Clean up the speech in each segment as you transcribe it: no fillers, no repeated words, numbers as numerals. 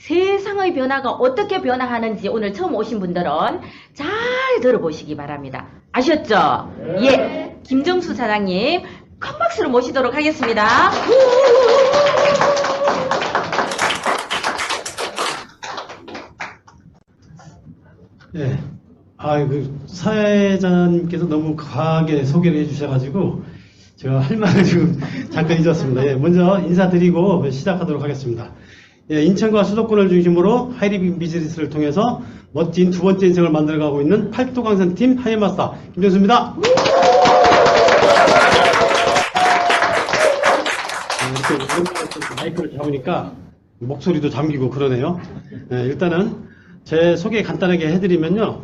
세상의 변화가 어떻게 변화하는지 오늘 처음 오신 분들은 잘 들어보시기 바랍니다. 아셨죠? 네. 예, 김정수 사장님 큰 박수로 모시도록 하겠습니다. 예. 사회자님께서 너무 과하게 소개를 해주셔가지고 제가 할 말을 지금 잠깐 잊었습니다. 예, 먼저 인사드리고 시작하도록 하겠습니다. 예, 인천과 수도권을 중심으로 하이리빙 비즈니스를 통해서 멋진 두 번째 인생을 만들어가고 있는 팔도강산팀 하이마스터 김정수입니다. 이렇게 마이크를 잡으니까 목소리도 잠기고 그러네요. 예, 일단은 제 소개 간단하게 해드리면요.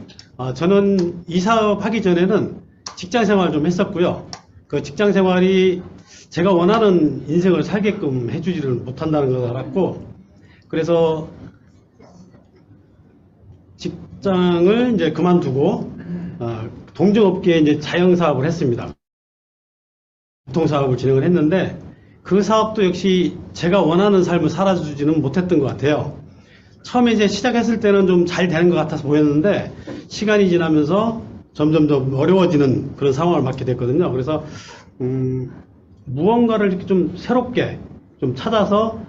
저는 이 사업 하기 전에는 직장 생활 좀 했었고요. 그 직장 생활이 제가 원하는 인생을 살게끔 해주지를 못한다는 걸 알았고, 그래서 직장을 이제 그만두고, 동종업계에 이제 자영사업을 했습니다. 유통사업을 진행을 했는데, 그 사업도 역시 제가 원하는 삶을 살아주지는 못했던 것 같아요. 처음에 이제 시작했을 때는 좀 잘 되는 것 같아서 보였는데 시간이 지나면서 점점 더 어려워지는 그런 상황을 맞게 됐거든요. 그래서 무언가를 이렇게 좀 새롭게 좀 찾아서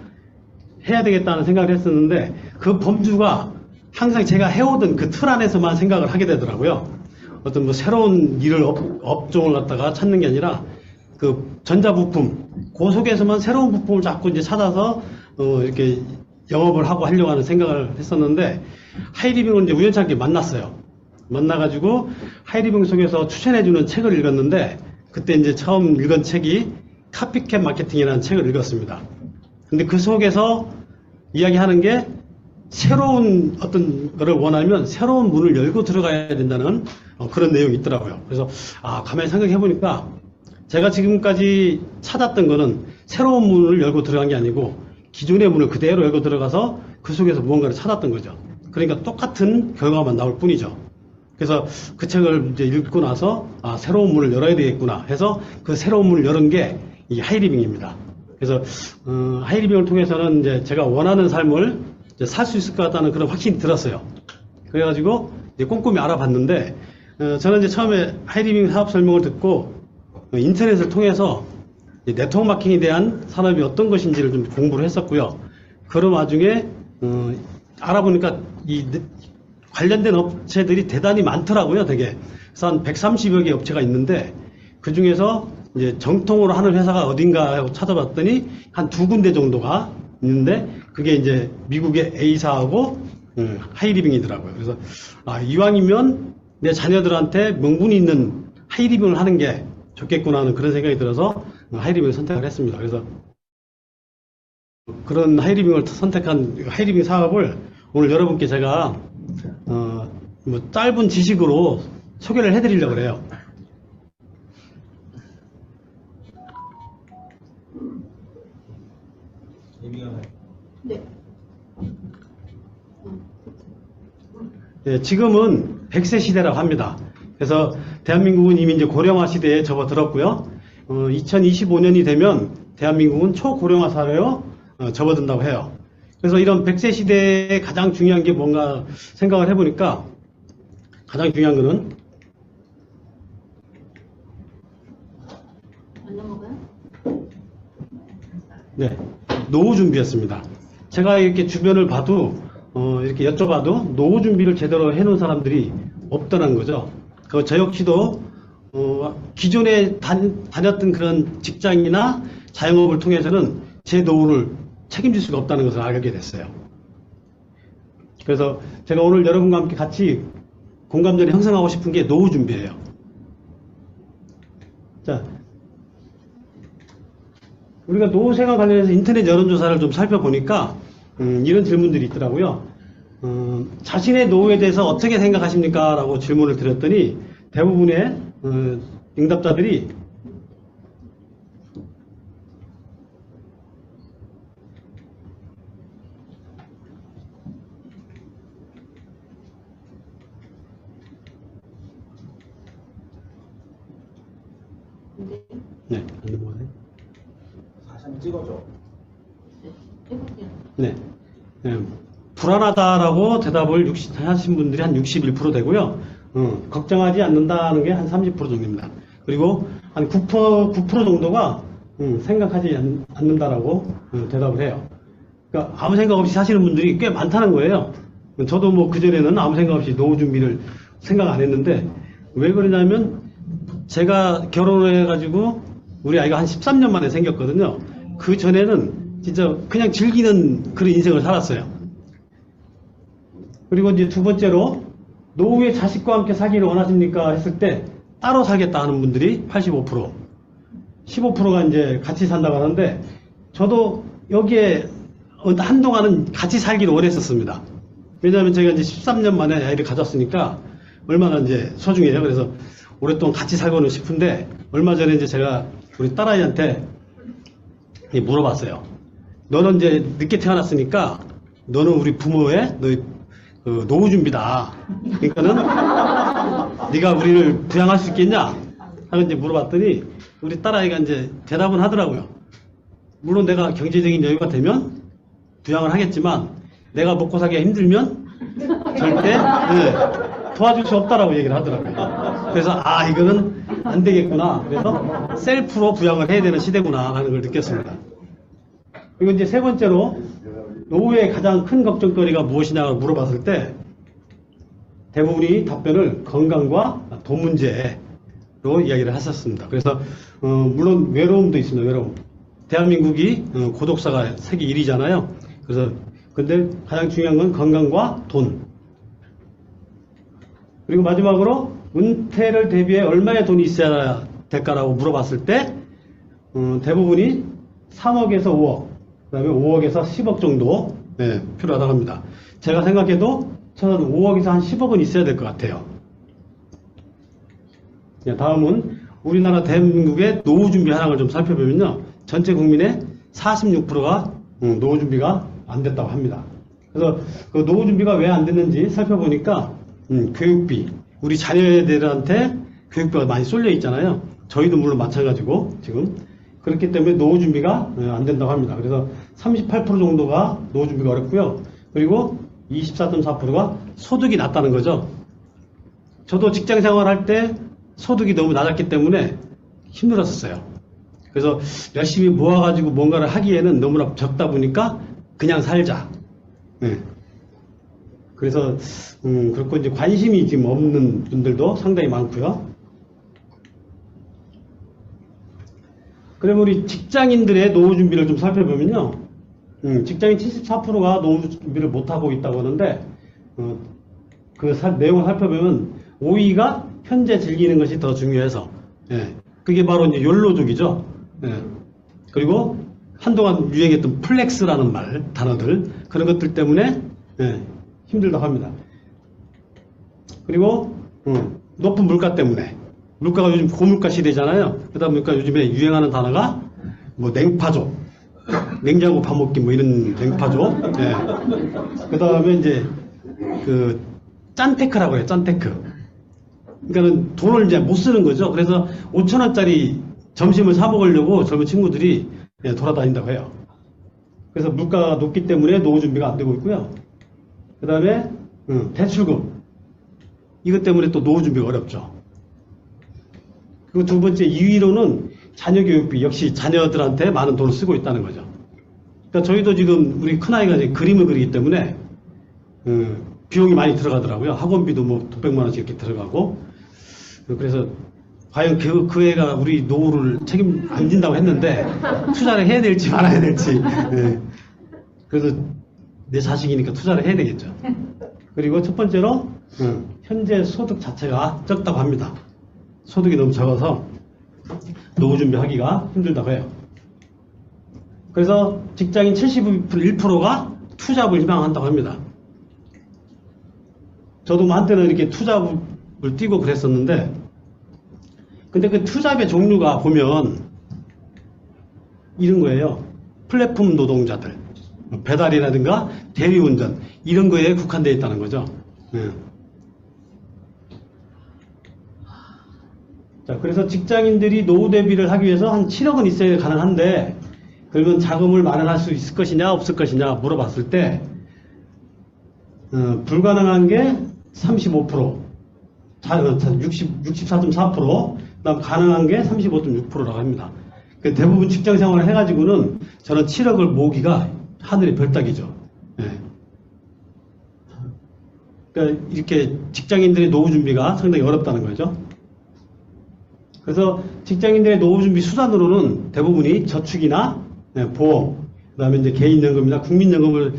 해야 되겠다는 생각을 했었는데 그 범주가 항상 제가 해오던 그 틀 안에서만 생각을 하게 되더라고요. 어떤 뭐 새로운 일을 업종을 갖다가 찾는 게 아니라 그 전자부품 그 속에서만 새로운 부품을 자꾸 이제 찾아서 이렇게 영업을 하고 하려고 하는 생각을 했었는데 하이리빙을 이제 우연찮게 만났어요. 만나가지고 하이리빙 속에서 추천해주는 책을 읽었는데 그때 이제 처음 읽은 책이 카피캣 마케팅이라는 책을 읽었습니다. 근데 그 속에서 이야기하는 게 새로운 어떤 거를 원하면 새로운 문을 열고 들어가야 된다는 그런 내용이 있더라고요. 그래서 가만히 생각해 보니까 제가 지금까지 찾았던 거는 새로운 문을 열고 들어간 게 아니고 기존의 문을 그대로 열고 들어가서 그 속에서 무언가를 찾았던 거죠. 그러니까 똑같은 결과만 나올 뿐이죠. 그래서 그 책을 이제 읽고 나서 새로운 문을 열어야 되겠구나 해서 그 새로운 문을 열은 게 이 하이리빙입니다. 그래서 하이리빙을 통해서는 이제 제가 원하는 삶을 살 수 있을 것 같다는 그런 확신이 들었어요. 그래가지고 이제 꼼꼼히 알아봤는데 저는 이제 처음에 하이리빙 사업 설명을 듣고 인터넷을 통해서 네트워크 마케팅에 대한 산업이 어떤 것인지를 좀 공부를 했었고요. 그런 와중에 알아보니까 이 관련된 업체들이 대단히 많더라고요, 되게. 그래서 한 130여 개 업체가 있는데 그 중에서 이제 정통으로 하는 회사가 어딘가 하고 찾아봤더니 한 두 군데 정도가 있는데 그게 이제 미국의 A사하고 하이리빙이더라고요. 그래서 이왕이면 내 자녀들한테 명분이 있는 하이리빙을 하는 게 좋겠구나 하는 그런 생각이 들어서 하이리빙을 선택을 했습니다. 그래서 그런 하이리빙을 선택한 하이리빙 사업을 오늘 여러분께 제가 뭐 짧은 지식으로 소개를 해드리려고 그래요. 네, 지금은 100세 시대라고 합니다. 그래서 대한민국은 이미 이제 고령화 시대에 접어들었고요. 2025년이 되면 대한민국은 초고령화 사회로 접어든다고 해요. 그래서 이런 100세 시대에 가장 중요한 게 뭔가 생각을 해보니까 가장 중요한 거는 네, 노후 준비였습니다. 제가 이렇게 주변을 봐도 이렇게 여쭤봐도 노후 준비를 제대로 해놓은 사람들이 없다는 거죠. 저 역시도 기존에 다녔던 그런 직장이나 자영업을 통해서는 제 노후를 책임질 수가 없다는 것을 알게 됐어요. 그래서 제가 오늘 여러분과 함께 같이 공감대를 형성하고 싶은 게 노후 준비예요. 자, 우리가 노후 생활 관련해서 인터넷 여론조사를 좀 살펴보니까 이런 질문들이 있더라고요. 자신의 노후에 대해서 어떻게 생각하십니까? 라고 질문을 드렸더니 대부분의 응답자들이 네, 안 넘어가네. 다시 한번 찍어줘. 네. 네. 불안하다라고 대답을 하신 분들이 한 61% 되고요. 걱정하지 않는다는 게 한 30% 정도입니다. 그리고 한 9% 정도가 생각하지 않는다라고 대답을 해요. 그러니까 아무 생각 없이 사시는 분들이 꽤 많다는 거예요. 저도 뭐 그전에는 아무 생각 없이 노후 준비를 생각 안 했는데, 왜 그러냐면 제가 결혼을 해가지고 우리 아이가 한 13년 만에 생겼거든요. 그 전에는 진짜 그냥 즐기는 그런 인생을 살았어요. 그리고 이제 두 번째로, 노후에 자식과 함께 살기를 원하십니까 했을 때 따로 살겠다 하는 분들이 85%, 15%가 이제 같이 산다고 하는데, 저도 여기에 한동안은 같이 살기를 원했었습니다. 왜냐하면 제가 이제 13년 만에 아이를 가졌으니까 얼마나 이제 소중해요. 그래서 오랫동안 같이 살고는 싶은데, 얼마 전에 이제 제가 우리 딸아이한테 물어봤어요. 너는 이제 늦게 태어났으니까 너는 우리 부모의 너희 그 노후 준비다. 그러니까는 네가 우리를 부양할 수 있겠냐? 하고 이제 물어봤더니 우리 딸아이가 이제 대답은 하더라고요. 물론 내가 경제적인 여유가 되면 부양을 하겠지만 내가 먹고 살기가 힘들면 절대 도와줄 수 없다라고 얘기를 하더라고요. 그래서 이거는 안 되겠구나. 그래서 셀프로 부양을 해야 되는 시대구나 하는 걸 느꼈습니다. 그리고 이제 세 번째로, 노후의 가장 큰 걱정거리가 무엇이냐고 물어봤을 때 대부분이 답변을 건강과 돈 문제로 이야기를 하셨습니다. 그래서 물론 외로움도 있습니다. 외로움. 대한민국이 고독사가 세계 1위잖아요. 그래서 근데 가장 중요한 건 건강과 돈. 그리고 마지막으로 은퇴를 대비해 얼마의 돈이 있어야 될까라고 물어봤을 때 대부분이 3억에서 5억, 그 다음에 5억에서 10억 정도 필요하다고 합니다. 제가 생각해도 저는 5억에서 한 10억은 있어야 될 것 같아요. 다음은 우리나라 대한민국의 노후 준비 현황을 좀 살펴보면요, 전체 국민의 46%가 노후 준비가 안 됐다고 합니다. 그래서 그 노후 준비가 왜 안 됐는지 살펴보니까 교육비, 우리 자녀들한테 교육비가 많이 쏠려 있잖아요. 저희도 물론 마찬가지고 지금 그렇기 때문에 노후 준비가 안 된다고 합니다. 그래서 38% 정도가 노후 준비가 어렵고요. 그리고 24.4%가 소득이 낮다는 거죠. 저도 직장 생활할 때 소득이 너무 낮았기 때문에 힘들었었어요. 그래서 열심히 모아가지고 뭔가를 하기에는 너무나 적다 보니까 그냥 살자. 그래서 그렇고 이제 관심이 지금 없는 분들도 상당히 많고요. 그러면 우리 직장인들의 노후 준비를 좀 살펴보면요, 직장인 74%가 노후 준비를 못하고 있다고 하는데, 그 내용을 살펴보면 5위가 현재 즐기는 것이 더 중요해서, 그게 바로 이제 욜로족이죠. 그리고 한동안 유행했던 플렉스라는 단어들, 그런 것들 때문에 힘들다고 합니다. 그리고 높은 물가 때문에, 물가가 요즘 고물가 시대잖아요. 그러다 보니까 요즘에 유행하는 단어가 뭐 냉파족, 냉장고 밥 먹기 뭐 이런 냉파족. 그 다음에 이제 그 짠테크라고 해요. 짠테크. 그러니까는 돈을 이제 못 쓰는 거죠. 그래서 5,000원짜리 점심을 사 먹으려고 젊은 친구들이 돌아다닌다고 해요. 그래서 물가가 높기 때문에 노후 준비가 안 되고 있고요. 그 다음에 대출금, 이것 때문에 또 노후 준비가 어렵죠. 그리고 두 번째 2위로는 자녀 교육비, 역시 자녀들한테 많은 돈을 쓰고 있다는 거죠. 그러니까 저희도 지금 우리 큰아이가 이제 그림을 그리기 때문에 비용이 많이 들어가더라고요. 학원비도 뭐 몇백만 원씩 이렇게 들어가고. 그래서 과연 그 애가 우리 노후를 책임 안 진다고 했는데 투자를 해야 될지 말아야 될지. 그래서 내 자식이니까 투자를 해야 되겠죠. 그리고 첫 번째로 현재 소득 자체가 적다고 합니다. 소득이 너무 적어서 노후 준비하기가 힘들다고 해요. 그래서 직장인 71%가 투잡을 희망한다고 합니다. 저도 뭐 한때는 이렇게 투잡을 뛰고 그랬었는데, 근데 그 투잡의 종류가 보면 이런 거예요. 플랫폼 노동자들, 배달이라든가 대리운전, 이런 거에 국한되어 있다는 거죠. 자, 그래서 직장인들이 노후 대비를 하기 위해서 한 7억은 있어야 가능한데, 그러면 자금을 마련할 수 있을 것이냐 없을 것이냐 물어봤을 때 불가능한 게 35%, 64.4%, 그다음 가능한 게 35.6%라고 합니다. 대부분 직장 생활을 해가지고는 저는 7억을 모으기가 하늘의 별따기죠. 예. 그러니까 이렇게 직장인들의 노후 준비가 상당히 어렵다는 거죠. 그래서 직장인들의 노후 준비 수단으로는 대부분이 저축이나 보험, 그다음에 이제 개인연금이나 국민연금을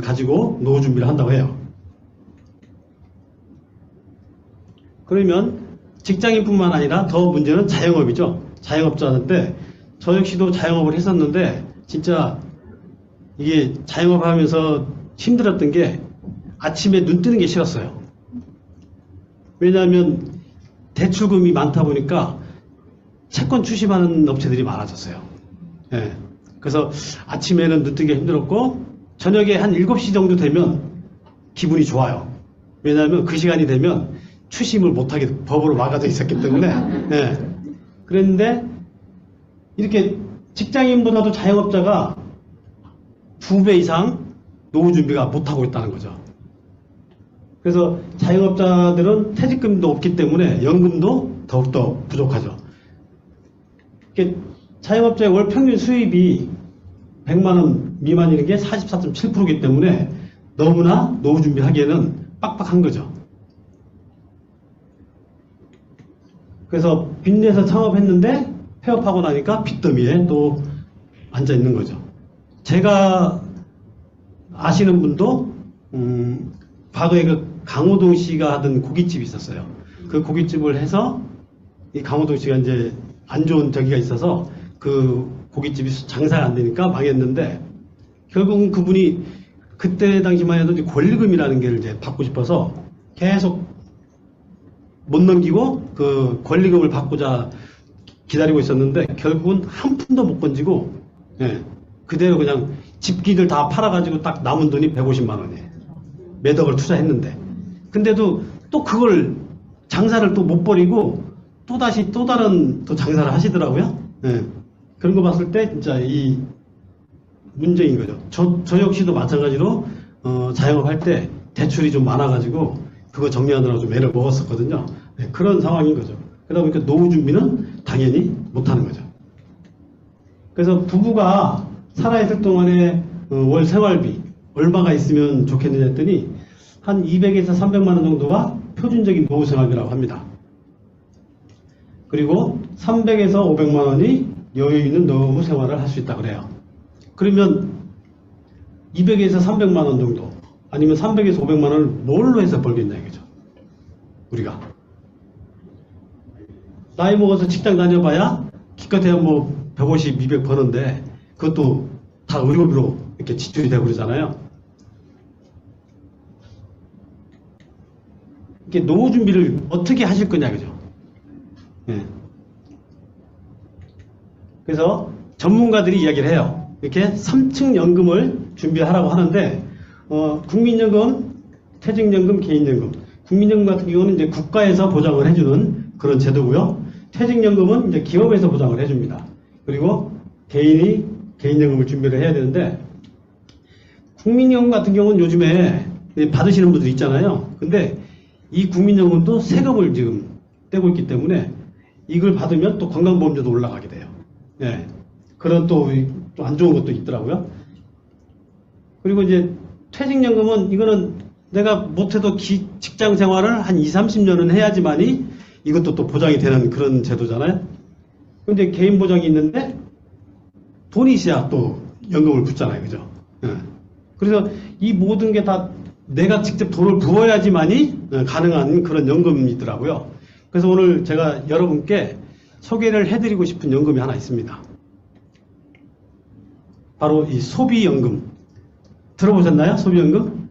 가지고 노후 준비를 한다고 해요. 그러면 직장인뿐만 아니라 더 문제는 자영업이죠. 자영업자인데 저 역시도 자영업을 했었는데 진짜 이게 자영업을 하면서 힘들었던 게 아침에 눈 뜨는 게 싫었어요. 왜냐하면 대출금이 많다 보니까 채권 출시하는 업체들이 많아졌어요. 예. 그래서 아침에는 눈 뜨기가 힘들었고 저녁에 한 7시 정도 되면 기분이 좋아요. 왜냐하면 그 시간이 되면 추심을 못하게 법으로 막아져 있었기 때문에. 예. 그랬는데 이렇게 직장인보다도 자영업자가 2배 이상 노후 준비가 못하고 있다는 거죠. 그래서 자영업자들은 퇴직금도 없기 때문에 연금도 더욱더 부족하죠. 자영업자의 월 평균 수입이 100만 원 미만이는 게 44.7%이기 때문에 너무나 노후 준비하기에는 빡빡한 거죠. 그래서 빚내서 창업했는데 폐업하고 나니까 빚더미에 또 앉아 있는 거죠. 제가 아시는 분도 과거에 그 강호동 씨가 하던 고깃집이 있었어요. 그 고깃집을 해서 이 강호동 씨가 이제 안 좋은 저기가 있어서 그 고깃집이 장사가 안 되니까 망했는데 결국은 그분이 그때 당시만 해도 이제 권리금이라는 게 이제 받고 싶어서 계속 못 넘기고 그 권리금을 받고자 기다리고 있었는데 결국은 한 푼도 못 건지고 그대로 그냥 집기들 다 팔아가지고 딱 남은 돈이 150만 원이에요. 몇 억을 투자했는데 근데도 또 그걸 장사를 또 못 버리고 또다시 또 다른 또 장사를 하시더라고요. 그런 거 봤을 때 진짜 이 문제인 거죠. 저 역시도 마찬가지로 자영업 할 때 대출이 좀 많아가지고 그거 정리하느라고 좀 애를 먹었었거든요. 그런 상황인 거죠. 그러다 보니까 노후 준비는 당연히 못하는 거죠. 그래서 부부가 살아있을 동안에 월 생활비 얼마가 있으면 좋겠느냐 했더니 한 200에서 300만 원 정도가 표준적인 노후 생활비라고 합니다. 그리고 300에서 500만 원이 여유 있는 노후 생활을 할 수 있다고 그래요. 그러면 200에서 300만 원 정도 아니면 300에서 500만 원을 뭘로 해서 벌겠냐 이거죠. 우리가 나이 먹어서 직장 다녀봐야 기껏해야 뭐 150, 200 버는데 그것도 다 의료비로 이렇게 지출이 되고 그러잖아요. 이렇게 노후 준비를 어떻게 하실 거냐 그죠. 그래서 전문가들이 이야기를 해요. 이렇게 3층 연금을 준비하라고 하는데 국민연금, 퇴직연금, 개인연금. 국민연금 같은 경우는 이제 국가에서 보장을 해주는 그런 제도고요. 퇴직연금은 이제 기업에서 보장을 해줍니다. 그리고 개인이 개인연금을 준비를 해야 되는데 국민연금 같은 경우는 요즘에 받으시는 분들 있잖아요. 근데 이 국민연금도 세금을 지금 떼고 있기 때문에 이걸 받으면 또 건강보험료도 올라가게 돼요. 그런 또 안 좋은 것도 있더라고요. 그리고 이제 퇴직연금은 이거는 내가 못해도 직장 생활을 한 20, 30년은 해야지만이 이것도 또 보장이 되는 그런 제도잖아요. 근데 개인 보장이 있는데 돈이 있어야 또 연금을 붙잖아요. 그죠? 그래서 이 모든 게 다 내가 직접 돈을 부어야지만이 가능한 그런 연금이더라고요. 그래서 오늘 제가 여러분께 소개를 해드리고 싶은 연금이 하나 있습니다. 바로 이 소비연금. 들어보셨나요? 소비연금?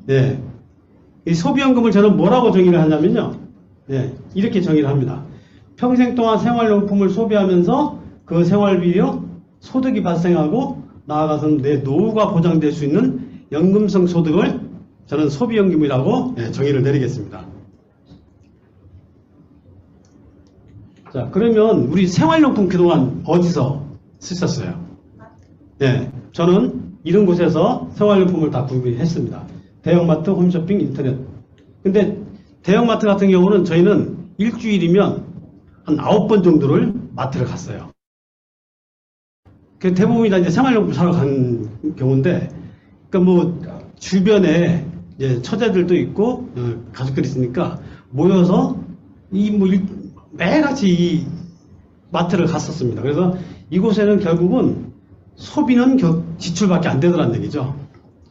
네. 이 소비연금을 저는 뭐라고 정의를 하냐면요. 이렇게 정의를 합니다. 평생 동안 생활용품을 소비하면서 그 생활비로 소득이 발생하고 나아가서는 내 노후가 보장될 수 있는 연금성 소득을 저는 소비연금이라고 정의를 내리겠습니다. 자, 그러면 우리 생활용품 그동안 어디서 쓰셨어요? 저는 이런 곳에서 생활용품을 다 구입했습니다. 대형마트, 홈쇼핑, 인터넷. 근데 대형마트 같은 경우는 저희는 일주일이면 한 9번 정도를 마트를 갔어요. 그 대부분이 다 이제 생활용품 사러 간 경우인데, 그러니까 뭐 주변에 이제 처제들도 있고 가족들이 있으니까 모여서 매일같이 이 마트를 갔었습니다. 그래서 이곳에는 결국은 소비는 지출밖에 안 되더란 얘기죠.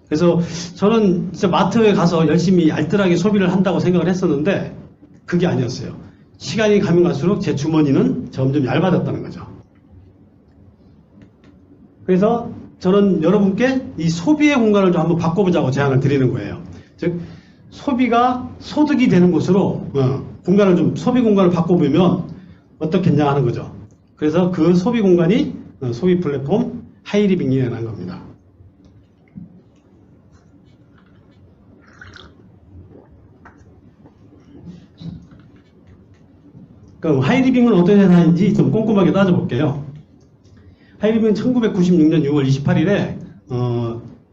그래서 저는 진짜 마트에 가서 열심히 알뜰하게 소비를 한다고 생각을 했었는데 그게 아니었어요. 시간이 가면 갈수록 제 주머니는 점점 얇아졌다는 거죠. 그래서 저는 여러분께 이 소비의 공간을 좀 한번 바꿔보자고 제안을 드리는 거예요. 즉 소비가 소득이 되는 곳으로 공간을 좀 소비 공간을 바꿔보면 어떻겠냐 하는 거죠. 그래서 그 소비 공간이 소비 플랫폼 하이리빙이라는 겁니다. 그럼 하이리빙은 어떤 회사인지 좀 꼼꼼하게 따져볼게요. 하이리빙은 1996년 6월 28일에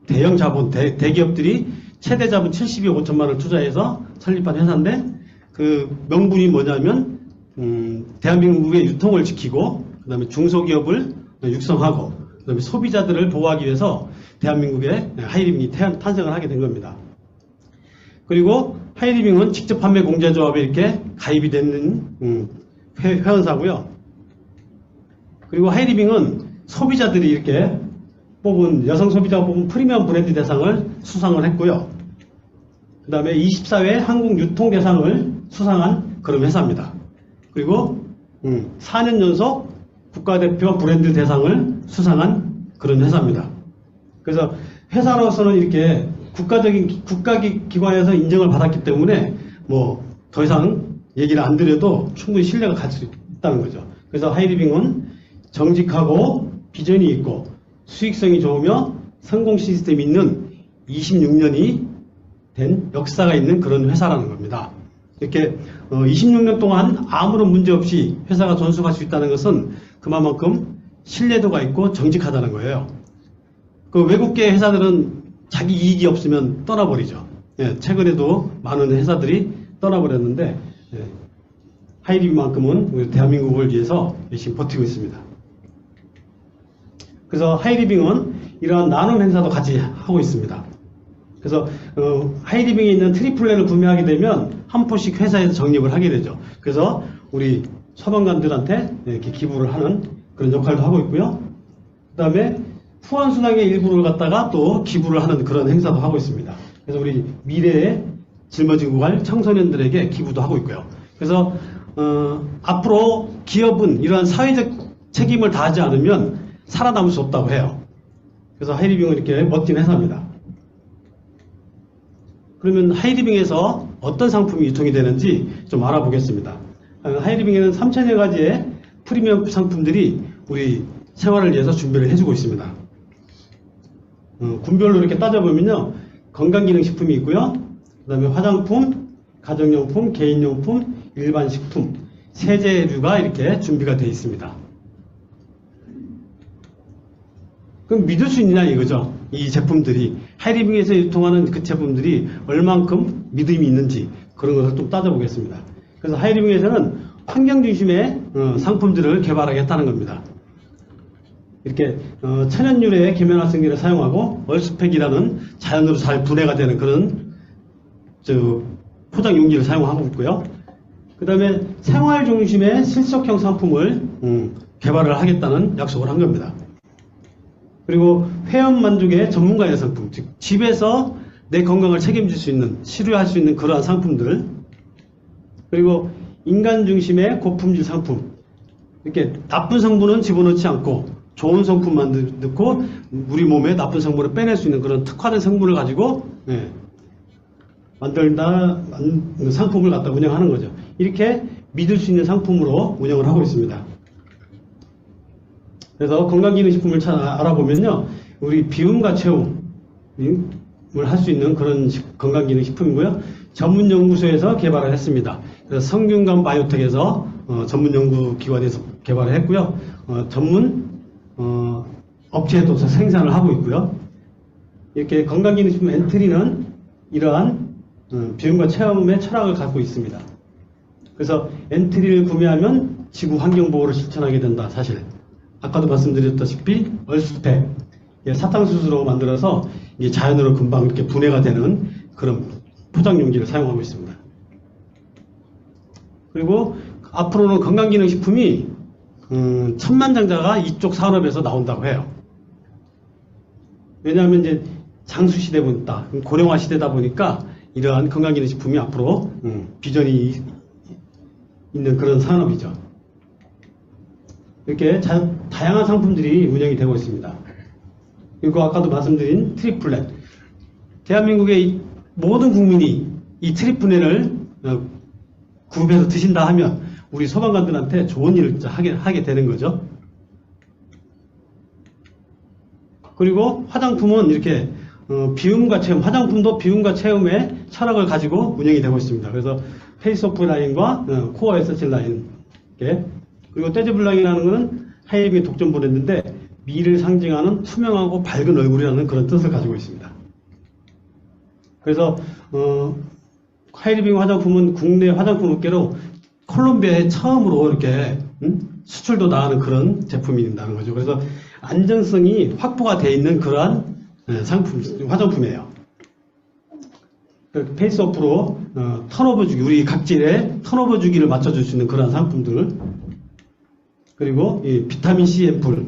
대형 자본, 대기업들이 최대 자본 72억 5천만 원을 투자해서 설립한 회사인데 그 명분이 뭐냐면 대한민국의 유통을 지키고 그 다음에 중소기업을 육성하고 그 다음에 소비자들을 보호하기 위해서 대한민국에 하이리빙이 탄생을 하게 된 겁니다. 그리고 하이리빙은 직접 판매 공제조합에 이렇게 가입이 되는 회원사고요. 그리고 하이리빙은 소비자들이 이렇게 뽑은 여성 소비자가 뽑은 프리미엄 브랜드 대상을 수상을 했고요. 그 다음에 24회 한국 유통 대상을 수상한 그런 회사입니다. 그리고 4년 연속 국가대표 브랜드 대상을 수상한 그런 회사입니다. 그래서 회사로서는 이렇게 국가기관에서 인정을 받았기 때문에 뭐 더 이상 얘기를 안 드려도 충분히 신뢰가 갈 수 있다는 거죠. 그래서 하이리빙은 정직하고 비전이 있고 수익성이 좋으며 성공 시스템이 있는 26년이 된 역사가 있는 그런 회사라는 겁니다. 이렇게 26년 동안 아무런 문제 없이 회사가 존속할 수 있다는 것은 그만큼 신뢰도가 있고 정직하다는 거예요. 그 외국계 회사들은 자기 이익이 없으면 떠나버리죠. 예, 최근에도 많은 회사들이 떠나버렸는데 하이리빙만큼은 우리 대한민국을 위해서 열심히 버티고 있습니다. 그래서 하이리빙은 이러한 나눔 행사도 같이 하고 있습니다. 그래서 하이리빙에 있는 트리플랜을 구매하게 되면 한 포씩 회사에서 적립을 하게 되죠. 그래서 우리 소방관들한테 이렇게 기부를 하는 그런 역할도 하고 있고요. 그 다음에 후원수당의 일부를 갖다가 또 기부를 하는 그런 행사도 하고 있습니다. 그래서 우리 미래에 짊어지고 갈 청소년들에게 기부도 하고 있고요. 그래서 앞으로 기업은 이러한 사회적 책임을 다하지 않으면 살아남을 수 없다고 해요. 그래서 하이리빙은 이렇게 멋진 회사입니다. 그러면 하이리빙에서 어떤 상품이 유통이 되는지 좀 알아보겠습니다. 하이리빙에는 3,000여 가지의 프리미엄 상품들이 우리 생활을 위해서 준비를 해주고 있습니다. 군별로 이렇게 따져보면요. 건강기능식품이 있고요. 그 다음에 화장품, 가정용품, 개인용품, 일반식품, 세제류가 이렇게 준비가 되어 있습니다. 그럼 믿을 수 있느냐 이거죠. 이 제품들이 하이리빙에서 유통하는 그 제품들이 얼만큼 믿음이 있는지 그런 것을 좀 따져보겠습니다. 그래서 하이리빙에서는 환경 중심의 상품들을 개발하겠다는 겁니다. 이렇게 천연유래의 계면활성제를 사용하고 얼스펙이라는 자연으로 잘 분해가 되는 그런 포장 용기를 사용하고 있고요. 그 다음에 생활 중심의 실속형 상품을 개발을 하겠다는 약속을 한 겁니다. 그리고 회원 만족의 전문가의 상품, 즉 집에서 내 건강을 책임질 수 있는, 치료할 수 있는 그러한 상품들, 그리고 인간 중심의 고품질 상품, 이렇게 나쁜 성분은 집어넣지 않고 좋은 성분만 넣고 우리 몸에 나쁜 성분을 빼낼 수 있는 그런 특화된 성분을 가지고 만들다 상품을 갖다 운영하는 거죠. 이렇게 믿을 수 있는 상품으로 운영을 하고 있습니다. 그래서 건강기능식품을 알아보면요, 우리 비움과 체움을 할 수 있는 그런 건강기능식품이고요. 전문연구소에서 개발을 했습니다. 그래서 성균관 바이오텍에서 전문연구기관에서 개발을 했고요. 전문 업체에도 생산을 하고 있고요. 이렇게 건강기능식품 엔트리는 이러한 비용과 체험의 철학을 갖고 있습니다. 그래서 엔트리를 구매하면 지구 환경 보호를 실천하게 된다. 사실 아까도 말씀드렸다시피 얼스펙 사탕수수로 만들어서 이게 자연으로 금방 이렇게 분해가 되는 그런 포장 용기를 사용하고 있습니다. 그리고 앞으로는 건강기능식품이 천만장자가 이쪽 산업에서 나온다고 해요. 왜냐하면 이제 장수 시대부터 고령화 시대다 보니까 이러한 건강기능식품이 앞으로 비전이 있는 그런 산업이죠. 이렇게 다양한 상품들이 운영이 되고 있습니다. 그리고 아까도 말씀드린 트리플렛. 대한민국의 모든 국민이 이 트리플렛을 구입해서 드신다 하면 우리 소방관들한테 좋은 일을 하게 되는 거죠. 그리고 화장품은 이렇게 비움과 체험, 화장품도 비움과 체험의 철학을 가지고 운영이 되고 있습니다. 그래서 페이스오프 라인과 코어 에센셜 라인, 그리고 떼즈블랑이라는 것은 하이리빙의 독점 브랜드인데 미를 상징하는 투명하고 밝은 얼굴이라는 그런 뜻을 가지고 있습니다. 그래서 하이리빙 화장품은 국내 화장품 업계로 콜롬비아에 처음으로 이렇게 수출도 나가는 그런 제품이라는 거죠. 그래서 안전성이 확보가 되어 있는 그러한 화장품이에요. 페이스오프로 턴오버 주기, 우리 각질의 턴오버 주기를 맞춰줄 수 있는 그런 상품들. 그리고 이 비타민C 앰플,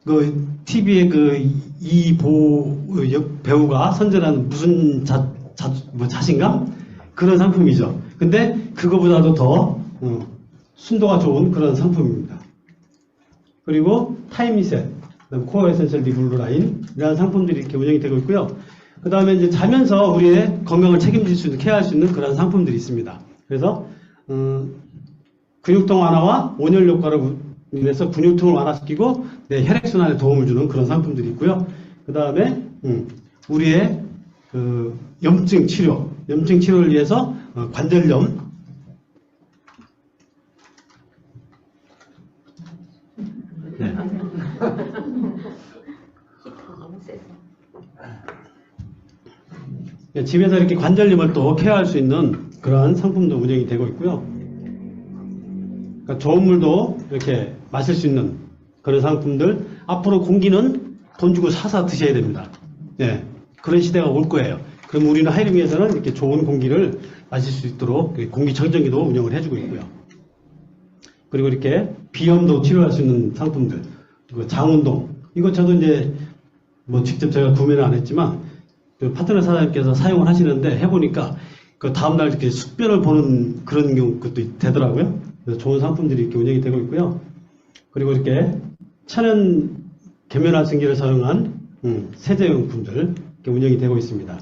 그 TV의 그 이보 배우가 선전하는 무슨 자신감? 그런 상품이죠. 근데 그거보다도 더 순도가 좋은 그런 상품입니다. 그리고 타임리셋, 코어 에센셜 리블루 라인, 이러한 상품들이 이렇게 운영이 되고 있고요. 그 다음에 이제 자면서 우리의 건강을 책임질 수 있는, 케어할 수 있는 그런 상품들이 있습니다. 그래서 근육통 완화와 온열 효과를 인해서 근육통을 완화시키고 내 혈액순환에 도움을 주는 그런 상품들이 있고요. 그 다음에 우리의 그 염증 치료를 위해서 관절염, 네. 집에서 이렇게 관절염을 또 케어할 수 있는 그러한 상품도 운영이 되고 있고요. 그러니까 좋은 물도 이렇게 마실 수 있는 그런 상품들. 앞으로 공기는 돈 주고 사서 드셔야 됩니다. 네, 그런 시대가 올 거예요. 그럼 우리는 하이리빙에서는 이렇게 좋은 공기를 마실 수 있도록 공기청정기도 운영을 해주고 있고요. 그리고 이렇게 비염도 치료할 수 있는 상품들, 그리고 장운동. 이거 저도 이제 뭐 직접 제가 구매는 안 했지만 그 파트너 사장님께서 사용을 하시는데 해보니까 그 다음날 이렇게 숙변을 보는 그런 것도 되더라고요. 그래서 좋은 상품들이 이렇게 운영이 되고 있고요. 그리고 이렇게 천연 계면활성제를 사용한 세제용품들 이렇게 운영이 되고 있습니다.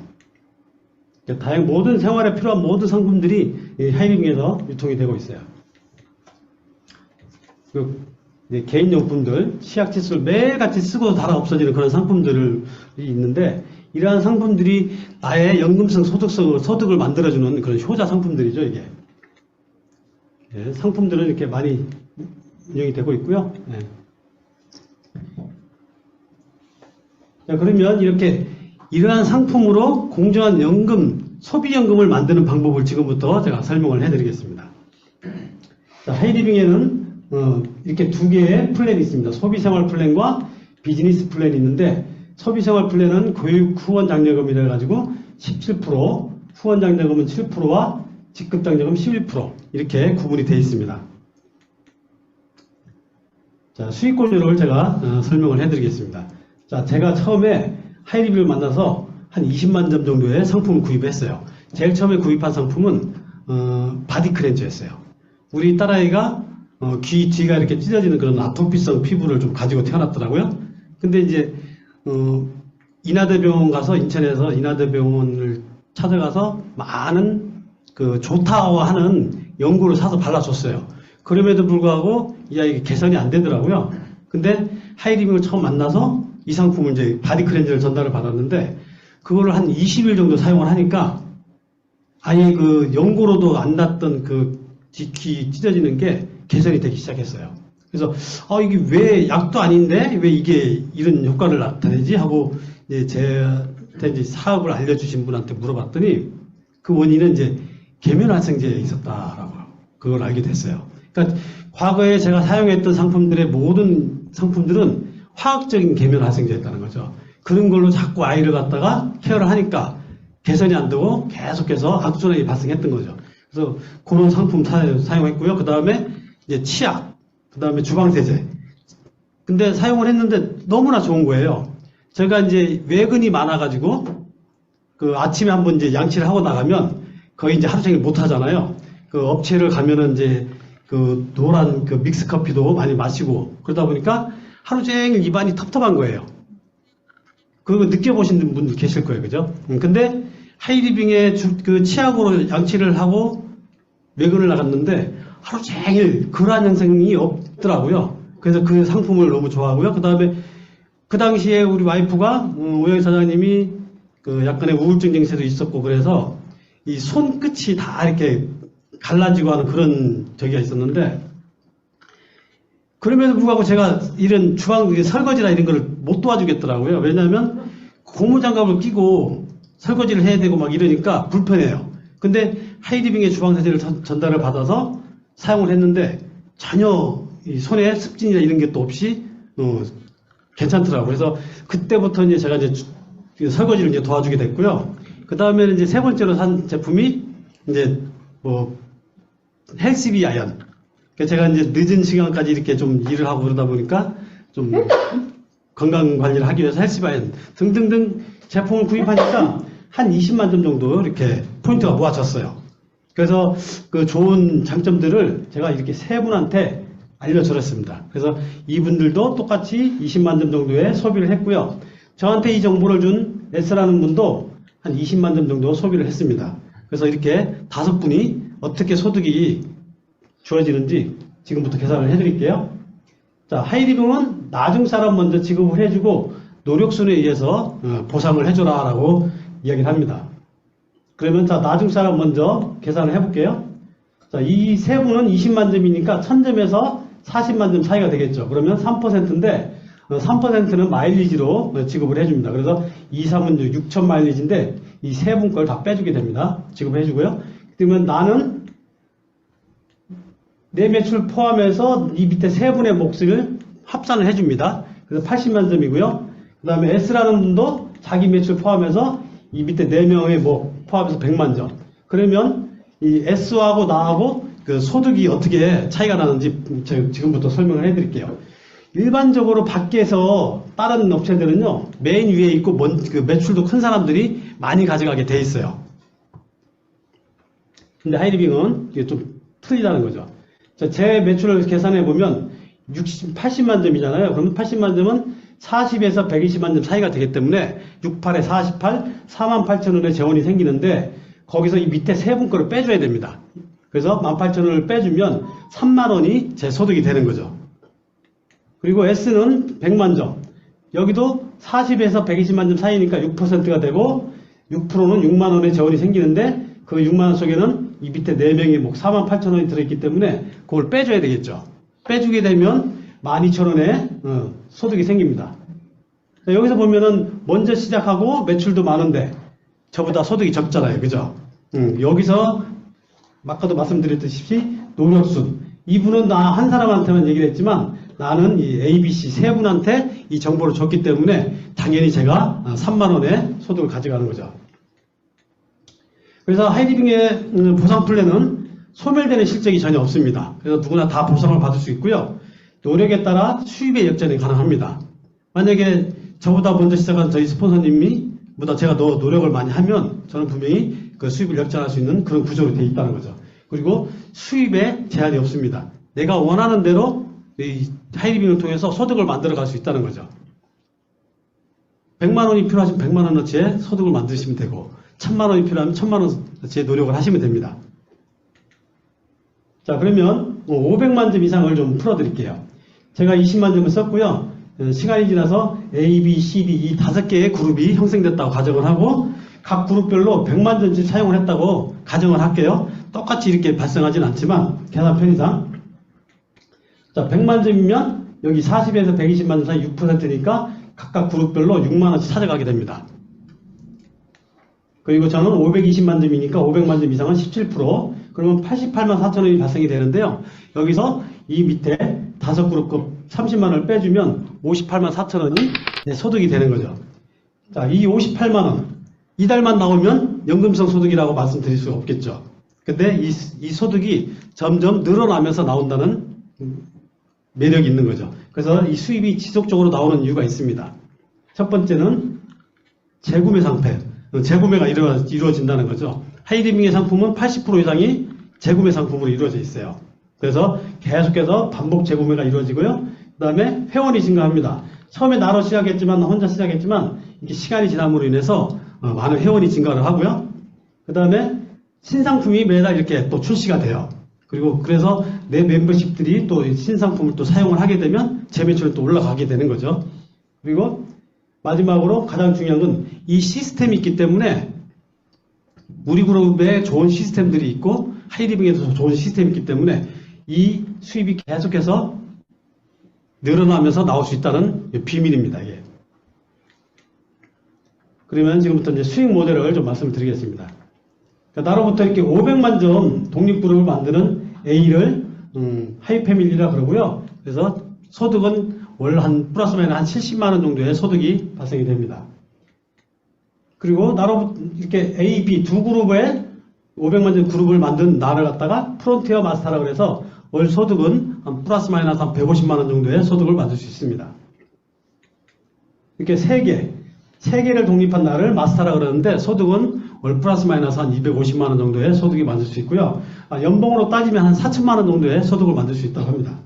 다양한 모든 생활에 필요한 모든 상품들이 하이리빙에서 유통이 되고 있어요. 그리고 개인용품들, 치약, 칫솔 매일같이 쓰고 다 없어지는 그런 상품들이 있는데 이러한 상품들이 나의 연금성 소득을 만들어주는 그런 효자 상품들이죠, 이게. 네, 상품들은 이렇게 많이 운영이 되고 있고요. 네. 자, 그러면 이러한 상품으로 공정한 연금, 소비연금을 만드는 방법을 지금부터 제가 설명을 해드리겠습니다. 자, 하이리빙에는 이렇게 두 개의 플랜이 있습니다. 소비생활 플랜과 비즈니스 플랜이 있는데 소비생활 플랜은 교육 후원 장려금이라 가지고 17%, 후원 장려금은 7%와 직급 장려금 11% 이렇게 구분이 되어 있습니다. 자, 수익권료를 제가 설명을 해드리겠습니다. 자, 제가 처음에 하이리빙을 만나서 한 20만 점 정도의 상품을 구입했어요. 제일 처음에 구입한 상품은 바디 클렌저였어요. 우리 딸아이가 귀 뒤가 이렇게 찢어지는 그런 아토피성 피부를 좀 가지고 태어났더라고요. 근데 이제 인하대병원 가서 인천에서 인하대병원을 찾아가서 많은 그 좋다고 하는 연고를 사서 발라줬어요. 그럼에도 불구하고 이 아이가 개선이 안 되더라고요. 근데 하이리빙을 처음 만나서 이 상품을 이제 바디 클렌저를 전달을 받았는데 그거를 한 20일 정도 사용을 하니까 아예 그 연고로도 안 났던 그 귀 찢어지는 게 개선이 되기 시작했어요. 그래서 이게 왜 약도 아닌데 왜 이게 이런 효과를 나타내지 하고 이제 제 저한테 이제 사업을 알려주신 분한테 물어봤더니 그 원인은 이제 계면활성제에 있었다라고 그걸 알게 됐어요. 그러니까 과거에 제가 사용했던 상품들의 모든 상품들은 화학적인 계면활성제였다는 거죠. 그런 걸로 자꾸 아이를 갖다가 케어를 하니까 개선이 안 되고 계속해서 악순환이 발생했던 거죠. 그래서 그런 상품 사용했고요. 그 다음에 이제 치약, 그 다음에 주방세제. 근데 사용을 했는데 너무나 좋은 거예요. 제가 이제 외근이 많아가지고 그 아침에 한번 이제 양치를 하고 나가면 거의 이제 하루 종일 못 하잖아요. 그 업체를 가면은 이제 그 노란 그 믹스 커피도 많이 마시고 그러다 보니까 하루 종일 입안이 텁텁한 거예요. 그거 느껴보신 분 계실 거예요. 그죠? 근데 하이리빙에 그 치약으로 양치를 하고 외근을 나갔는데 하루 종일 그러한 현상이 없더라고요. 그래서 그 상품을 너무 좋아하고요. 그 다음에 그 당시에 우리 와이프가 오영희 사장님이 그 약간의 우울증 증세도 있었고 그래서 이 손끝이 다 이렇게 갈라지고 하는 그런 저기가 있었는데 그럼에도 불구하고 제가 이런 주방 설거지나 이런 걸 못 도와주겠더라고요. 왜냐하면 고무장갑을 끼고 설거지를 해야 되고 막 이러니까 불편해요. 근데 하이리빙의 주방세제를 전달을 받아서 사용을 했는데 전혀 이 손에 습진이나 이런 게 또 없이 괜찮더라고요. 그래서 그때부터 이제 제가 이제 설거지를 이제 도와주게 됐고요. 그 다음에는 이제 세 번째로 산 제품이 이제 뭐 헬스비 아연. 그러니까 제가 이제 늦은 시간까지 이렇게 좀 일을 하고 그러다 보니까 좀 건강 관리를 하기 위해서 헬스비 아연 등등등 제품을 구입하니까 한 20만 점 정도 이렇게 포인트가 모아졌어요. 그래서 그 좋은 장점들을 제가 이렇게 세 분한테 알려드렸습니다. 그래서 이분들도 똑같이 20만 점 정도의 소비를 했고요. 저한테 이 정보를 준 S라는 분도 한 20만 점 정도 소비를 했습니다. 그래서 이렇게 5분이 어떻게 소득이 주어지는지 지금부터 계산을 해드릴게요. 자, 하이리빙은 나중 사람 먼저 지급을 해주고 노력순에 의해서 보상을 해줘라 라고 이야기를 합니다. 그러면 자, 나중 사람 먼저 계산을 해볼게요. 자, 이 세 분은 20만 점이니까 1000점에서 40만 점 차이가 되겠죠. 그러면 3%인데 3%는 마일리지로 지급을 해줍니다. 그래서 2, 3은 6천 마일리지인데 이 세 분 걸 다 빼주게 됩니다. 지급해주고요. 그러면 나는 내 매출 포함해서 이 밑에 세 분의 몫을 합산을 해줍니다. 그래서 80만 점이고요. 그 다음에 S라는 분도 자기 매출 포함해서 이 밑에 4명의 몫 포함해서 100만 점. 그러면 이 S하고 나하고 그 소득이 어떻게 차이가 나는지 지금부터 설명을 해드릴게요. 일반적으로 밖에서 다른 업체들은요, 맨 위에 있고 그 매출도 큰 사람들이 많이 가져가게 돼 있어요. 근데 하이리빙은 이게 좀 틀리다는 거죠. 자, 제 매출을 계산해 보면 80만 점이잖아요. 그러면 80만 점은 40에서 120만 점 차이가 되기 때문에 68에 48, 48,000원의 재원이 생기는데 거기서 이 밑에 세 분 거를 빼줘야 됩니다. 그래서 18,000원을 빼주면 3만 원이 제 소득이 되는 거죠. 그리고 S는 100만 점. 여기도 40에서 120만 점 사이니까 6%가 되고 6%는 6만 원의 재원이 생기는데 그 6만 원 속에는 이 밑에 4명의 목 48,000원이 들어있기 때문에 그걸 빼줘야 되겠죠. 빼주게 되면 12,000원의 소득이 생깁니다. 자, 여기서 보면은 먼저 시작하고 매출도 많은데 저보다 소득이 적잖아요. 그죠? 여기서 아까도 말씀드렸듯이 노력순. 이분은 나 한 사람한테만 얘기를 했지만 나는 이 ABC 세 분한테 이 정보를 줬기 때문에 당연히 제가 3만 원의 소득을 가져가는 거죠. 그래서 하이리빙의 보상 플랜은 소멸되는 실적이 전혀 없습니다. 그래서 누구나 다 보상을 받을 수 있고요. 노력에 따라 수입의 역전이 가능합니다. 만약에 저보다 먼저 시작한 저희 스폰서님이 보다 제가 더 노력을 많이 하면 저는 분명히 그 수입을 역전할 수 있는 그런 구조로 되어 있다는 거죠. 그리고 수입에 제한이 없습니다. 내가 원하는 대로 이 하이리빙을 통해서 소득을 만들어 갈 수 있다는 거죠. 100만 원이 필요하시면 100만 원어치의 소득을 만드시면 되고 1000만 원이 필요하면 1000만 원어치의 노력을 하시면 됩니다. 자, 그러면 500만 점 이상을 좀 풀어드릴게요. 제가 20만 점을 썼고요. 시간이 지나서 A, B, C, D 이 5개의 그룹이 형성됐다고 가정을 하고 각 그룹별로 100만 점씩 사용을 했다고 가정을 할게요. 똑같이 이렇게 발생하진 않지만 계산 편의상 자, 100만 점이면 여기 40에서 120만 점 사이 6%니까 각각 그룹별로 6만 원씩 찾아가게 됩니다. 그리고 저는 520만 점이니까 500만 점 이상은 17%, 그러면 88만 4천 원이 발생이 되는데요. 여기서 이 밑에 5그룹급 30만 원을 빼주면 58만 4천 원이 소득이 되는 거죠. 자, 이 58만 원, 이달만 나오면 연금성 소득이라고 말씀드릴 수가 없겠죠. 근데 이 소득이 점점 늘어나면서 나온다는 매력이 있는 거죠. 그래서 이 수입이 지속적으로 나오는 이유가 있습니다. 첫 번째는 재구매 상패, 재구매가 이루어진다는 거죠. 하이리빙의 상품은 80% 이상이 재구매 상품으로 이루어져 있어요. 그래서 계속해서 반복 재구매가 이루어지고요. 그 다음에 회원이 증가합니다. 처음에 나로 시작했지만, 혼자 시작했지만, 이게 시간이 지남으로 인해서 많은 회원이 증가를 하고요. 그 다음에 신상품이 매달 이렇게 또 출시가 돼요. 그리고 그래서 내 멤버십들이 또 신상품을 또 사용을 하게 되면 재매출이 또 올라가게 되는 거죠. 그리고 마지막으로 가장 중요한 건 이 시스템이 있기 때문에 우리 그룹에 좋은 시스템들이 있고 하이리빙에도 좋은 시스템이 있기 때문에 이 수입이 계속해서 늘어나면서 나올 수 있다는 비밀입니다. 이게. 그러면 지금부터 이제 수익 모델을 좀 말씀을 드리겠습니다. 그러니까 나로부터 이렇게 500만 점 독립그룹을 만드는 A를 하이패밀리라 그러고요. 그래서 소득은 월 한 플러스 마이너스 한 70만 원 정도의 소득이 발생이 됩니다. 그리고 나로부터 이렇게 A, B 두 그룹의 500만 점 그룹을 만든 나를 갖다가 프론티어 마스터라고 해서 월 소득은 한 플러스 마이너스 한 150만 원 정도의 소득을 만들 수 있습니다. 이렇게 세 개를 독립한 나를 마스터라고 그러는데 소득은 월 플러스 마이너스 한 250만 원 정도의 소득이 만들 수 있고요. 연봉으로 따지면 한 4천만 원 정도의 소득을 만들 수 있다고 합니다.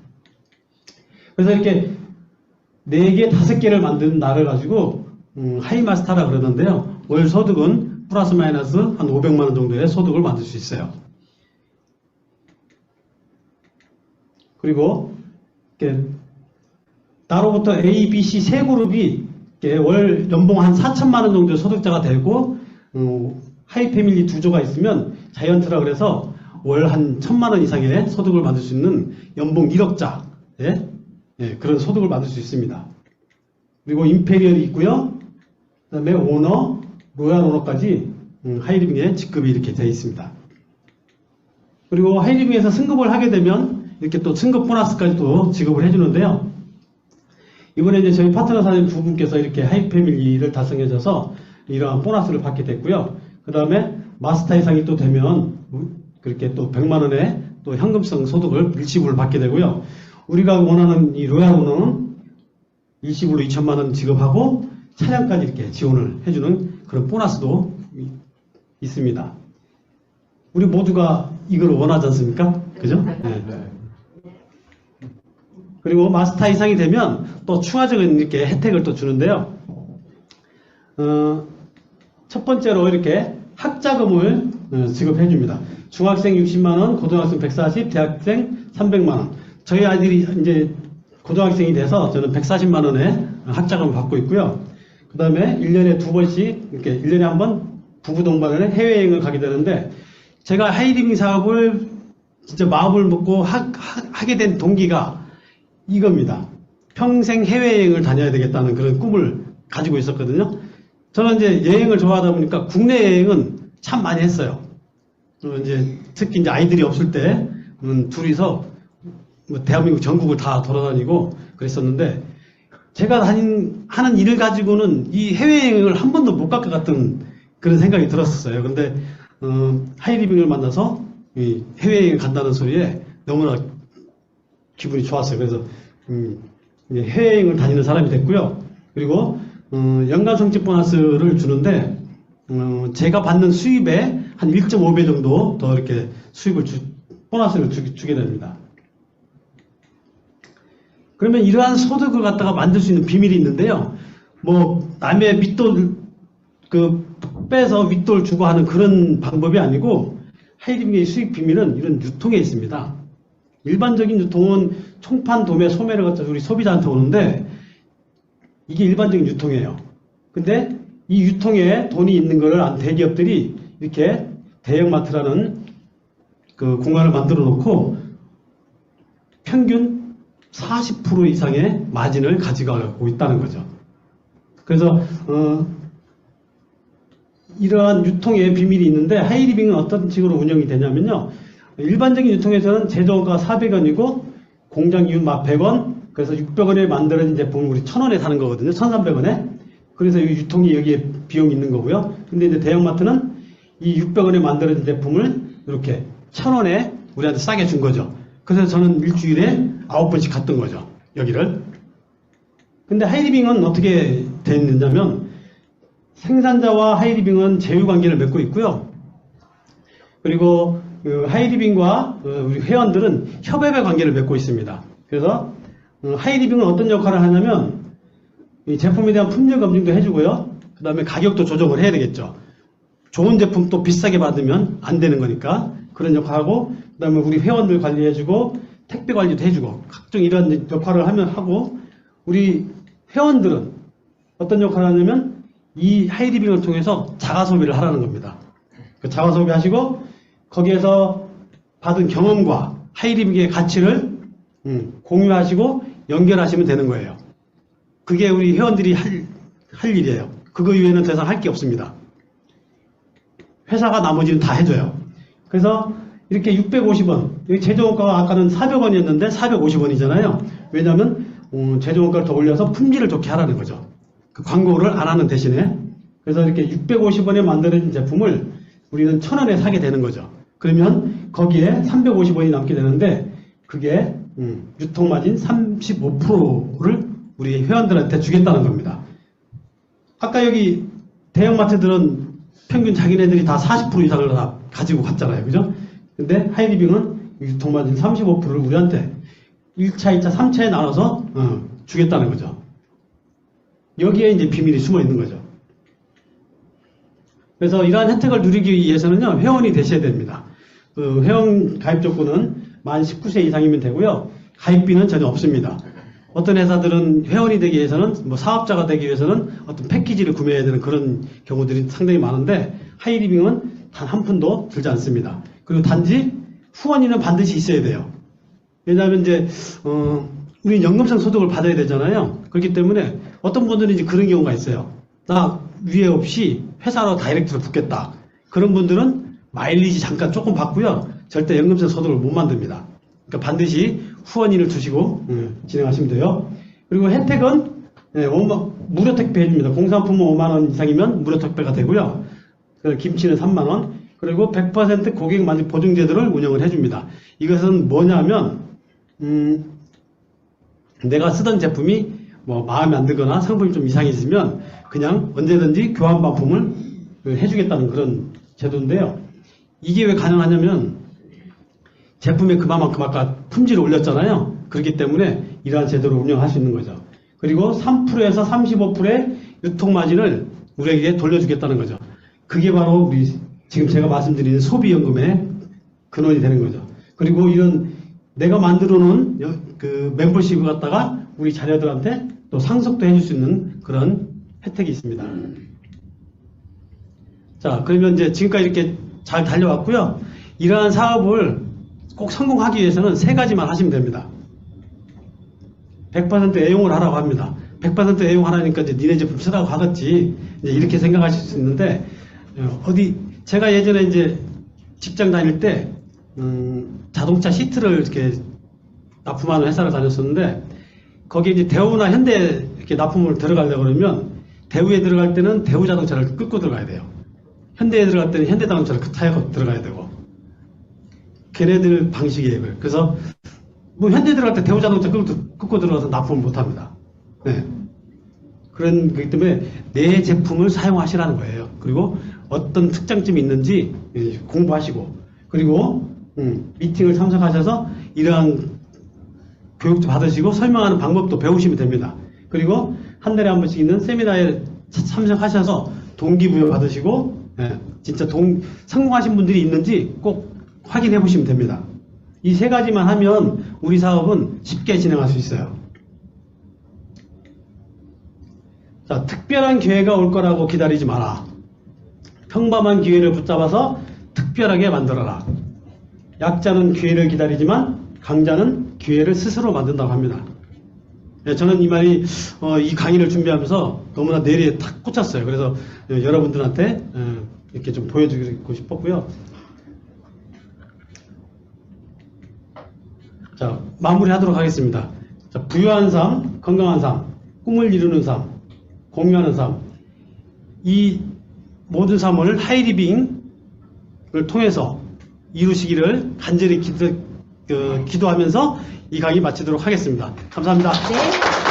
그래서 이렇게 4개, 5개를 만든 나를 가지고 하이 마스터라 그러는데요. 월 소득은 플러스 마이너스 한 500만 원 정도의 소득을 만들 수 있어요. 그리고 이렇게 나로부터 A, B, C 세 그룹이 월 연봉 한 4천만 원 정도의 소득자가 되고 하이 패밀리 두 조가 있으면 자이언트라 그래서 월 한 1,000만 원 이상의 소득을 만들 수 있는 연봉 1억자 그런 소득을 만들 수 있습니다. 그리고 임페리얼이 있고요. 그 다음에 오너, 로얄 오너까지 하이리빙에 직급이 이렇게 되어 있습니다. 그리고 하이리빙에서 승급을 하게 되면 이렇게 또 승급 보너스까지 또 지급을 해주는데요. 이번에 이제 저희 파트너 사장님 두 분께서 이렇게 하이패밀리를 달성해줘서 이러한 보너스를 받게 됐고요. 그 다음에 마스터 이상이 또 되면 그렇게 또 100만 원의 또 현금성 소득을 일시불을 받게 되고요. 우리가 원하는 이 로얄 오너는 일시불로 2천만 원 지급하고 차량까지 이렇게 지원을 해주는 그런 보너스도 있습니다. 우리 모두가 이걸 원하지 않습니까? 그죠? 네. 그리고 마스터 이상이 되면 또 추가적인 이렇게 혜택을 또 주는데요. 첫 번째로 이렇게 학자금을 지급해 줍니다. 중학생 60만원, 고등학생 140, 대학생 300만원. 저희 아이들이 이제 고등학생이 돼서 저는 140만원의 학자금을 받고 있고요. 그 다음에 1년에 2번씩, 이렇게 1년에 한 번 부부 동반을 해외여행을 가게 되는데, 제가 하이리빙 사업을 진짜 마음을 먹고 하게 된 동기가 이겁니다. 평생 해외여행을 다녀야 되겠다는 그런 꿈을 가지고 있었거든요. 저는 이제 여행을 좋아하다 보니까 국내 여행은 참 많이 했어요. 이제 특히 이제 아이들이 없을 때 둘이서 뭐 대한민국 전국을 다 돌아다니고 그랬었는데, 제가 하는 일을 가지고는 이 해외여행을 한 번도 못 갈 것 같은 그런 생각이 들었었어요. 근데 하이리빙을 만나서 이 해외여행 간다는 소리에 너무나 기분이 좋았어요. 그래서 해외여행을 다니는 사람이 됐고요. 그리고 연간 성취 보너스를 주는데 제가 받는 수입의 한 1.5배 정도 더 이렇게 보너스를 주게 됩니다. 그러면 이러한 소득을 갖다가 만들 수 있는 비밀이 있는데요. 뭐 남의 윗돈 빼서 윗돈 주고 하는 그런 방법이 아니고, 하이리빙의 수익 비밀은 이런 유통에 있습니다. 일반적인 유통은 총판, 도매, 소매를 갖다 우리 소비자한테 오는데 이게 일반적인 유통이에요. 근데 이 유통에 돈이 있는 거를 안 대기업들이 이렇게 대형마트라는 그 공간을 만들어 놓고 평균 40% 이상의 마진을 가져가고 있다는 거죠. 그래서 이러한 유통의 비밀이 있는데 하이리빙은 어떤 식으로 운영이 되냐면요. 일반적인 유통에서는 제조가 400원이고 공장 이윤 막 100원, 그래서 600원에 만들어진 제품을 우리 1000원에 사는 거거든요. 1300원에. 그래서 이 유통이 여기에 비용이 있는 거고요. 근데 이제 대형마트는 이 600원에 만들어진 제품을 이렇게 1000원에 우리한테 싸게 준 거죠. 그래서 저는 일주일에 9번씩 갔던 거죠. 여기를. 근데 하이리빙은 어떻게 돼 있느냐면 생산자와 하이리빙은 제휴관계를 맺고 있고요. 그리고 그 하이리빙과 우리 회원들은 협업의 관계를 맺고 있습니다. 그래서 하이리빙은 어떤 역할을 하냐면 이 제품에 대한 품질 검증도 해주고요. 그 다음에 가격도 조정을 해야 되겠죠. 좋은 제품 또 비싸게 받으면 안 되는 거니까 그런 역할하고, 그 다음에 우리 회원들 관리해주고 택배 관리도 해주고 각종 이런 역할을 하고, 우리 회원들은 어떤 역할을 하냐면 이 하이리빙을 통해서 자가 소비를 하라는 겁니다. 그 자가 소비하시고 거기에서 받은 경험과 하이리빙의 가치를 공유하시고 연결하시면 되는 거예요. 그게 우리 회원들이 할 일이에요. 그거 이외에는 더 이상 할 게 없습니다. 회사가 나머지는 다 해줘요. 그래서 이렇게 650원, 여기 제조원가가 아까는 400원이었는데 450원이잖아요. 왜냐하면 제조원가를 더 올려서 품질을 좋게 하라는 거죠. 그 광고를 안 하는 대신에. 그래서 이렇게 650원에 만들어진 제품을 우리는 1000원에 사게 되는 거죠. 그러면 거기에 350원이 남게 되는데 그게 유통마진 35%를 우리 회원들한테 주겠다는 겁니다. 아까 여기 대형마트들은 평균 자기네들이 다 40% 이상을 다 가지고 갔잖아요. 그죠? 근데 하이리빙은 유통마진 35%를 우리한테 1차, 2차, 3차에 나눠서 주겠다는 거죠. 여기에 이제 비밀이 숨어 있는 거죠. 그래서 이러한 혜택을 누리기 위해서는요, 회원이 되셔야 됩니다. 그 회원 가입 조건은 만 19세 이상이면 되고요. 가입비는 전혀 없습니다. 어떤 회사들은 회원이 되기 위해서는, 뭐 사업자가 되기 위해서는 어떤 패키지를 구매해야 되는 그런 경우들이 상당히 많은데, 하이리빙은 단 한 푼도 들지 않습니다. 그리고 단지 후원인은 반드시 있어야 돼요. 왜냐하면 이제, 우리 연금성 소득을 받아야 되잖아요. 그렇기 때문에 어떤 분들은 이제 그런 경우가 있어요. 나 위에 없이 회사로 다이렉트로 붙겠다. 그런 분들은 마일리지 잠깐 조금 받고요. 절대 연금성 소득을 못 만듭니다. 그러니까 반드시 후원인을 두시고 진행하시면 돼요. 그리고 혜택은 무료 택배 해줍니다. 공산품은 5만원 이상이면 무료 택배가 되고요. 김치는 3만원. 그리고 100% 고객 만족 보증 제도를 운영을 해줍니다. 이것은 뭐냐면 내가 쓰던 제품이 뭐 마음에 안 들거나 상품이 좀 이상해지면 그냥 언제든지 교환 반품을 해주겠다는 그런 제도인데요. 이게 왜 가능하냐면 제품의 그만큼 아까 품질을 올렸잖아요. 그렇기 때문에 이러한 제도를 운영할 수 있는 거죠. 그리고 3%에서 35%의 유통마진을 우리에게 돌려주겠다는 거죠. 그게 바로 우리 지금 제가 말씀드리는 소비연금의 근원이 되는 거죠. 그리고 이런 내가 만들어 놓은 그 멤버십을 갖다가 우리 자녀들한테 또 상속도 해줄 수 있는 그런 혜택이 있습니다. 자, 그러면 이제 지금까지 이렇게 잘 달려왔고요. 이러한 사업을 꼭 성공하기 위해서는 세 가지만 하시면 됩니다. 100% 애용을 하라고 합니다. 100% 애용하라니까 이제 니네 제품 쓰라고 하겠지. 이제 이렇게 생각하실 수 있는데, 제가 예전에 이제 직장 다닐 때, 자동차 시트를 이렇게 납품하는 회사를 다녔었는데, 거기에 이제 대우나 현대 이렇게 납품을 들어가려고 그러면, 대우에 들어갈 때는 대우 자동차를 끌고 들어가야 돼요. 현대에 들어갈 때는 현대 자동차를 타고 들어가야 되고, 걔네들 방식이에요. 그래서, 뭐 현대 들어갈 때 대우 자동차 끌고 들어가서 납품을 못 합니다. 네. 그렇기 때문에 내 제품을 사용하시라는 거예요. 그리고 어떤 특장점이 있는지 공부하시고, 그리고 미팅을 참석하셔서 이러한 교육도 받으시고 설명하는 방법도 배우시면 됩니다. 그리고 한 달에 한 번씩 있는 세미나에 참석하셔서 동기부여 받으시고, 진짜 성공하신 분들이 있는지 꼭 확인해 보시면 됩니다. 이 세 가지만 하면 우리 사업은 쉽게 진행할 수 있어요. 자, 특별한 기회가 올 거라고 기다리지 마라. 평범한 기회를 붙잡아서 특별하게 만들어라. 약자는 기회를 기다리지만 강자는 기회를 스스로 만든다고 합니다. 예, 저는 이 말이 이 강의를 준비하면서 너무나 뇌리에 탁 꽂혔어요. 그래서 여러분들한테 이렇게 좀 보여주고 싶었고요. 자, 마무리하도록 하겠습니다. 자, 부유한 삶, 건강한 삶, 꿈을 이루는 삶, 공유하는 삶, 이 모든 삶을 하이리빙을 통해서 이루시기를 간절히 기도하면서 이 강의 마치도록 하겠습니다. 감사합니다. 네.